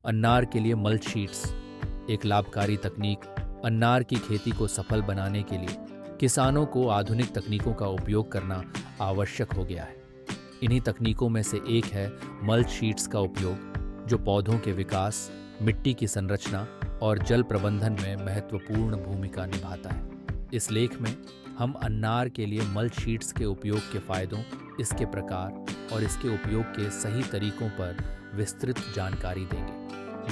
अन्नार के लिए mulch sheets एक लाभकारी तकनीक। अन्नार की खेती को सफल बनाने के लिए किसानों को आधुनिक तकनीकों का उपयोग करना आवश्यक हो गया है। इन्हीं तकनीकों में से एक है मल्च शीट्स का उपयोग, जो पौधों के विकास, मिट्टी की संरचना और जल प्रबंधन में महत्वपूर्ण भूमिका निभाता है। इस लेख में हम अन्नार के लिए मल्च शीट्स के उपयोग के फायदों, इसके प्रकार और इसके उपयोग के सही तरीकों पर विस्तृत जानकारी देंगे।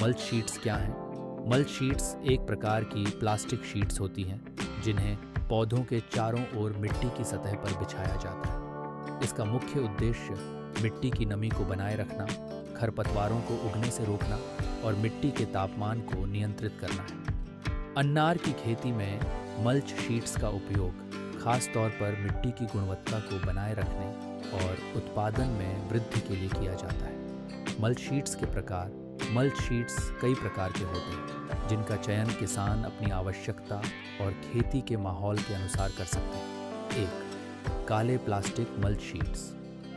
मल्च शीट्स क्या हैं? मल्च शीट्स एक प्रकार की प्लास्टिक शीट्स होती हैं जिन्हें पौधों के चारों ओर मिट्टी की सतह पर बिछाया जाता है। इसका मुख्य उद्देश्य मिट्टी की नमी को बनाए रखना, खरपतवारों को उगने से रोकना और मिट्टी के तापमान को नियंत्रित करना है। अन्नार की खेती में मल्च शीट्स का उपयोग खास तौर पर मिट्टी की गुणवत्ता को बनाए रखने और उत्पादन में वृद्धि के लिए किया जाता है। मल्च शीट्स के प्रकार। मल्च शीट्स कई प्रकार के होते हैं जिनका चयन किसान अपनी आवश्यकता और खेती के माहौल के अनुसार कर सकते हैं। 1. काले प्लास्टिक मल्च शीट्स।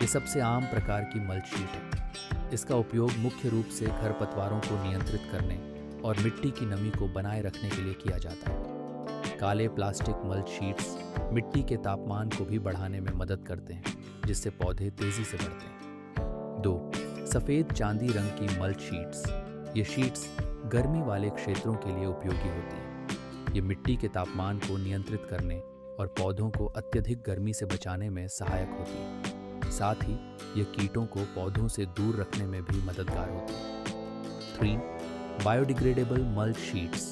ये सबसे आम प्रकार की मल्च शीट है। इसका उपयोग मुख्य रूप से खरपतवारों को नियंत्रित करने और मिट्टी की नमी को बनाए रखने के लिए किया जाता है। काले प्लास्टिक मल्च शीट्स मिट्टी के तापमान को भी बढ़ाने में मदद करते हैं, जिससे पौधे तेजी से बढ़ते हैं। 2. सफ़ेद चांदी रंग की मल्च शीट्स। ये शीट्स गर्मी वाले क्षेत्रों के लिए उपयोगी होती हैं। ये मिट्टी के तापमान को नियंत्रित करने और पौधों को अत्यधिक गर्मी से बचाने में सहायक होती है। साथ ही ये कीटों को पौधों से दूर रखने में भी मददगार होती है। 3. Biodegradable mulch sheets.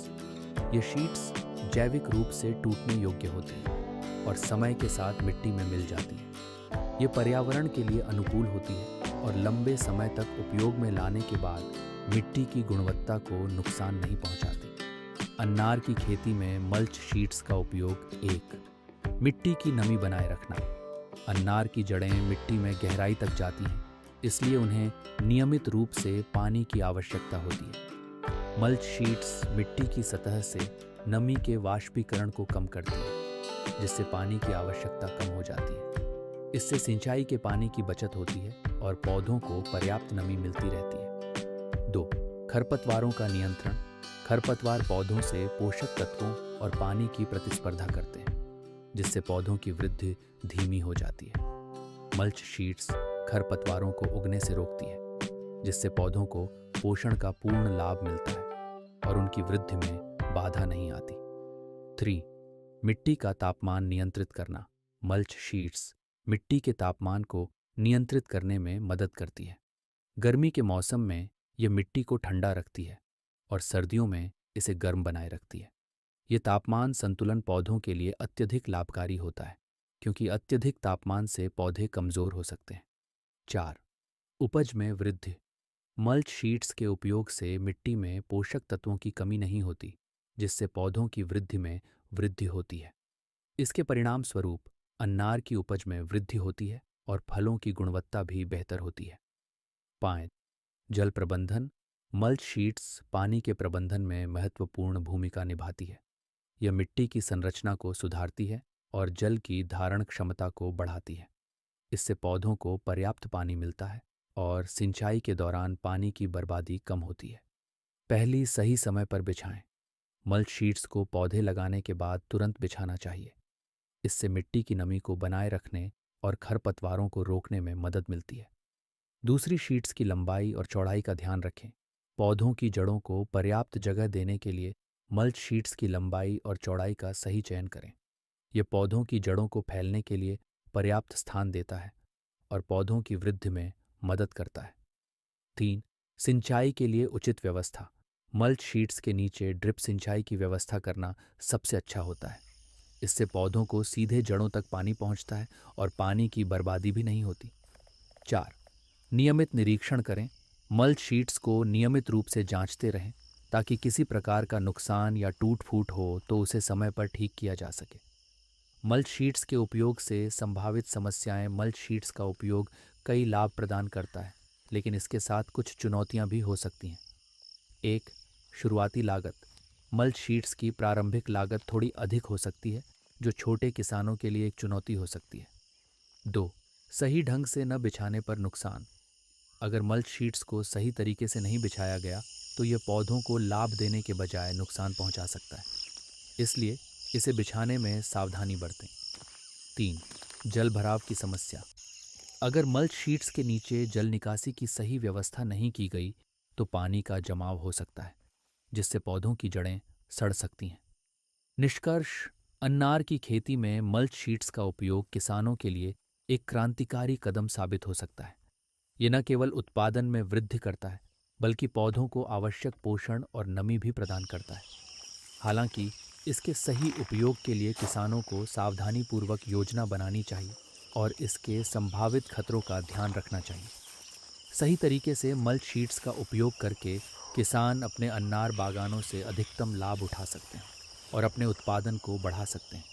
ये शीट्स जैविक रूप से टूटने योग्य होती हैं और समय के साथ मिट्टी में मिल जाती हैं। ये पर्यावरण के लिए अनुकूल होती है और लंबे समय तक उपयोग में लाने के बाद मिट्टी की गुणवत्ता को नुकसान नहीं पहुंचाती। अन्नार की खेती में मल्च शीट्स का उपयोग। 1. मिट्टी की नमी बनाए रखना। अन्नार की जड़ें मिट्टी में गहराई तक जाती हैं, इसलिए उन्हें नियमित रूप से पानी की आवश्यकता होती है। मल्च शीट्स मिट्टी की सतह से नमी के वाष्पीकरण को कम करती है, जिससे पानी की आवश्यकता कम हो जाती है। इससे सिंचाई के पानी की बचत होती है और पौधों को पर्याप्त नमी मिलती रहती है। 2. खरपतवारों का नियंत्रण। खरपतवार पौधों से पोषक तत्वों और पानी की प्रतिस्पर्धा करते हैं, जिससे पौधों की वृद्धि धीमी हो जाती है। मल्च शीट्स खरपतवारों को उगने से रोकती है, जिससे पौधों को पोषण का पूर्ण लाभ मिलता है और उनकी वृद्धि में बाधा नहीं आती। 3. मिट्टी का तापमान नियंत्रित करना। मल्च शीट्स मिट्टी के तापमान को नियंत्रित करने में मदद करती है। गर्मी के मौसम में यह मिट्टी को ठंडा रखती है और सर्दियों में इसे गर्म बनाए रखती है। ये तापमान संतुलन पौधों के लिए अत्यधिक लाभकारी होता है, क्योंकि अत्यधिक तापमान से पौधे कमज़ोर हो सकते हैं। 4. उपज में वृद्धि। मल्च शीट्स के उपयोग से मिट्टी में पोषक तत्वों की कमी नहीं होती, जिससे पौधों की वृद्धि में वृद्धि होती है। इसके परिणाम स्वरूप अन्नार की उपज में वृद्धि होती है और फलों की गुणवत्ता भी बेहतर होती है। 5. जल प्रबंधन। मल्च शीट्स पानी के प्रबंधन में महत्वपूर्ण भूमिका निभाती है। यह मिट्टी की संरचना को सुधारती है और जल की धारण क्षमता को बढ़ाती है। इससे पौधों को पर्याप्त पानी मिलता है और सिंचाई के दौरान पानी की बर्बादी कम होती है। पहली सही समय पर बिछाएं। मल्च शीट्स को पौधे लगाने के बाद तुरंत बिछाना चाहिए। इससे मिट्टी की नमी को बनाए रखने और खरपतवारों को रोकने में मदद मिलती है। दूसरी शीट्स की लंबाई और चौड़ाई का ध्यान रखें। पौधों की जड़ों को पर्याप्त जगह देने के लिए मल्च शीट्स की लंबाई और चौड़ाई का सही चयन करें। यह पौधों की जड़ों को फैलने के लिए पर्याप्त स्थान देता है और पौधों की वृद्धि में मदद करता है। 3. सिंचाई के लिए उचित व्यवस्था। मल्च शीट्स के नीचे ड्रिप सिंचाई की व्यवस्था करना सबसे अच्छा होता है। इससे पौधों को सीधे जड़ों तक पानी पहुंचता है और पानी की बर्बादी भी नहीं होती। 4. नियमित निरीक्षण करें। मल्च शीट्स को नियमित रूप से जांचते रहें ताकि किसी प्रकार का नुकसान या टूट फूट हो तो उसे समय पर ठीक किया जा सके। मल्च शीट्स के उपयोग से संभावित समस्याएं। मल्च शीट्स का उपयोग कई लाभ प्रदान करता है, लेकिन इसके साथ कुछ चुनौतियां भी हो सकती हैं। 1. शुरुआती लागत। मल्च शीट्स की प्रारंभिक लागत थोड़ी अधिक हो सकती है, जो छोटे किसानों के लिए एक चुनौती हो सकती है। 2. सही ढंग से न बिछाने पर नुकसान। अगर मल्च शीट्स को सही तरीके से नहीं बिछाया गया तो ये पौधों को लाभ देने के बजाय नुकसान पहुंचा सकता है। इसलिए इसे बिछाने में सावधानी बरतें। 3. जल भराव की समस्या। अगर मल्च शीट्स के नीचे जल निकासी की सही व्यवस्था नहीं की गई तो पानी का जमाव हो सकता है, जिससे पौधों की जड़ें सड़ सकती हैं। निष्कर्ष, अन्नार की खेती में मल्च शीट्स का उपयोग किसानों के लिए एक क्रांतिकारी कदम साबित हो सकता है। ये न केवल उत्पादन में वृद्धि करता है, बल्कि पौधों को आवश्यक पोषण और नमी भी प्रदान करता है। हालांकि इसके सही उपयोग के लिए किसानों को सावधानीपूर्वक योजना बनानी चाहिए और इसके संभावित खतरों का ध्यान रखना चाहिए। सही तरीके से मल्च शीट्स का उपयोग करके किसान अपने अन्नार बागानों से अधिकतम लाभ उठा सकते हैं और अपने उत्पादन को बढ़ा सकते हैं।